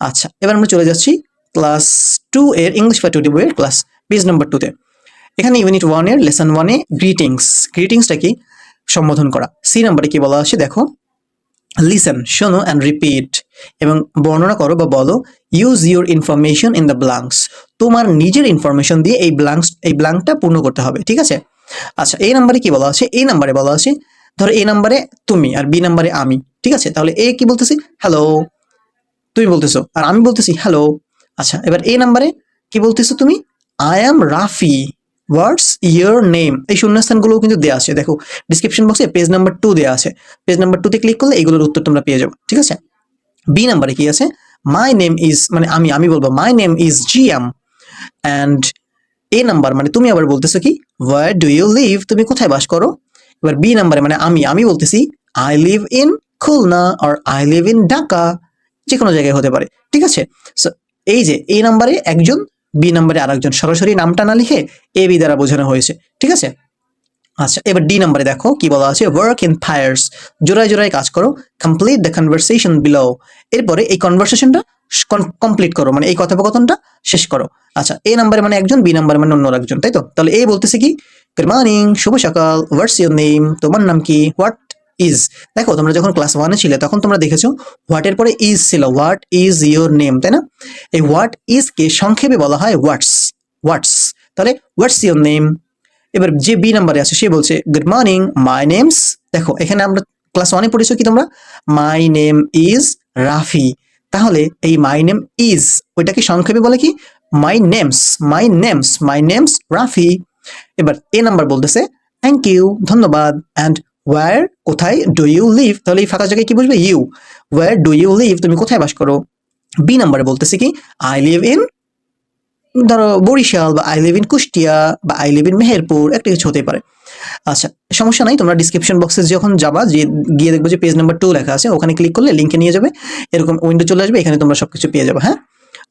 আচ্ছা, এবার আমরা চলে যাচ্ছি ক্লাস 2 এর ইংলিশ ফর টুডে বইয়ের ক্লাস পেজ নাম্বার 2 তে। এখানে ইউনিট 1 এর লেসন 1 এ গ্রিটিংসটা কি সম্বোধন করা। সি নাম্বারে কি বলা আছে দেখো, লিসেন শোনো অ্যান্ড রিপিট এবং বর্ণনা করো বা বলো, use your information in the blanks, তোমার নিজের ইনফরমেশন দিয়ে এই ব্ল্যাঙ্কটা পূর্ণ করতে হবে, ঠিক আছে। আচ্ছা, এই নাম্বারে কি বলা আছে, এই নাম্বারে বলা আছে ধরো এ নাম্বারে তুমি আর বি নাম্বারে আমি, ঠিক আছে। তাহলে এ কি বলতেছি, হ্যালো, তুমি বলতেছো, আর আমি বলতেছি হ্যালো। আচ্ছা, এবার এই নাম্বারে কি বলতেছো তুমি, I am Rafi, what's your name, এই শূন্যস্থানগুলো কিন্তু দেওয়া আছে, দেখো ডিসক্রিপশন বক্সে পেজ নাম্বার 2 দেওয়া আছে, পেজ নাম্বার 2 তে ক্লিক করলে এগুলোর উত্তর তোমরা পেয়ে যাবে, ঠিক আছে। বি নাম্বারে কি আছে, মাই নেম ইজ, মানে আমি বলবো my name is GM, and a number মানে তুমি আবার বলতেছো কি, ওয়্যার ডু ইউ লিভ, তুমি কোথায় বাস করো। এবার বি নাম্বারে মানে আমি বলতেছি আই লিভ ইন খুলনা আর আই লিভ ইন ঢাকা, যে কোনো জায়গায় হতে পারে, ঠিক আছে। সো এই যে এ নাম্বারে একজন, বি নাম্বারে আরেকজন, সরাসরি নামটা না লিখে এ বি দ্বারা বোঝানো হয়েছে, ঠিক আছে। আচ্ছা, এবার ডি নাম্বারে দেখো কি বলা আছে, ওয়ার্ক ইন ফায়ার্স, জোড়ায় জোড়ায় কাজ করো, কমপ্লিট দ্য কনভারসেশন বিলো, এরপরে এই কনভারসেশনটা কমপ্লিট করো, মানে এই কথোপকথনটা শেষ করো। আচ্ছা, এ নাম্বারে মানে একজন, বি নাম্বারে মানে অন্য একজন, তাই তো। তাহলে এ বলতেছে কি, গুড মর্নিং, শুভ সকাল, হোয়াটস ইউর নেম, তোমার নাম কি, হোয়াট ইজ, দেখো তোমরা যখন ক্লাস 1 এ ছিলে তখন তোমরা দেখেছো হোয়াট এর পরে ইজ ছিল, হোয়াট ইজ ইউর নেম, তাই না। এই হোয়াট ইজ কে সংক্ষেপে বলা হয় হোয়াটস, তাহলে হোয়াটস ইউর নেম। এবার যে বি নাম্বারে আছে সে বলছে গুড মর্নিং, মাই নেমস, দেখো এখানে আমরা ক্লাস 1 এ পড়েছো কি তোমরা, মাই নেম ইজ রাফি, তাহলে এই মাই নেম ইজ ওইটাকে সংক্ষেপে বলে কি, মাই নেমস রাফি। এবার এ নাম্বার বলতেছে থ্যাংক ইউ, ধন্যবাদ, অ্যান্ড ওয়্যার, কোথায়, ডু ইউ লিভ, তাহলে এই ফাঁকা জায়গায় কি বসবে, you, where do you live, তুমি কোথায় বাস করো। বি নাম্বারে বলতেছে কি, আই লিভ ইন, ধরো বরিশাল, বা আই লিভ ইন কুষ্টিয়া, বা আই লিভ ইন মেহেরপুর, একটা কিছু হতে পারে। আচ্ছা, সমস্যা নাই, তোমরা ডিসক্রিপশন বক্সে যখন যাবা, যে গিয়ে দেখবো যে পেজ নাম্বার 2 লেখা আছে, ওখানে ক্লিক করলে লিঙ্কে নিয়ে যাবে, এরকম উইন্ডো চলে আসবে, এখানে তোমরা সবকিছু পেয়ে যাবে, হ্যাঁ।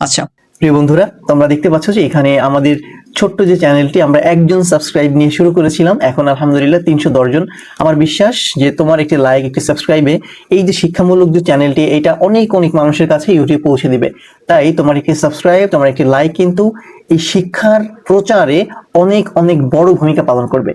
আচ্ছা প্রিয় বন্ধুরা, তোমরা দেখতে পাচ্ছ যে এখানে আমাদের ছোট্ট যে চ্যানেলটি, আমরা একজন সাবস্ক্রাইব নিয়ে শুরু করেছিলাম, এখন আলহামদুলিল্লাহ 310 জন। আমার বিশ্বাস যে তোমার একটি লাইক, একটি সাবস্ক্রাইবে এই যে শিক্ষামূলক যে চ্যানেলটি, এটা অনেক অনেক মানুষের কাছে ইউটিউব পৌঁছে দিবে। তাই তোমার একটি সাবস্ক্রাইব, তোমার একটি লাইক কিন্তু এই শিক্ষার প্রচারে অনেক অনেক বড় ভূমিকা পালন করবে।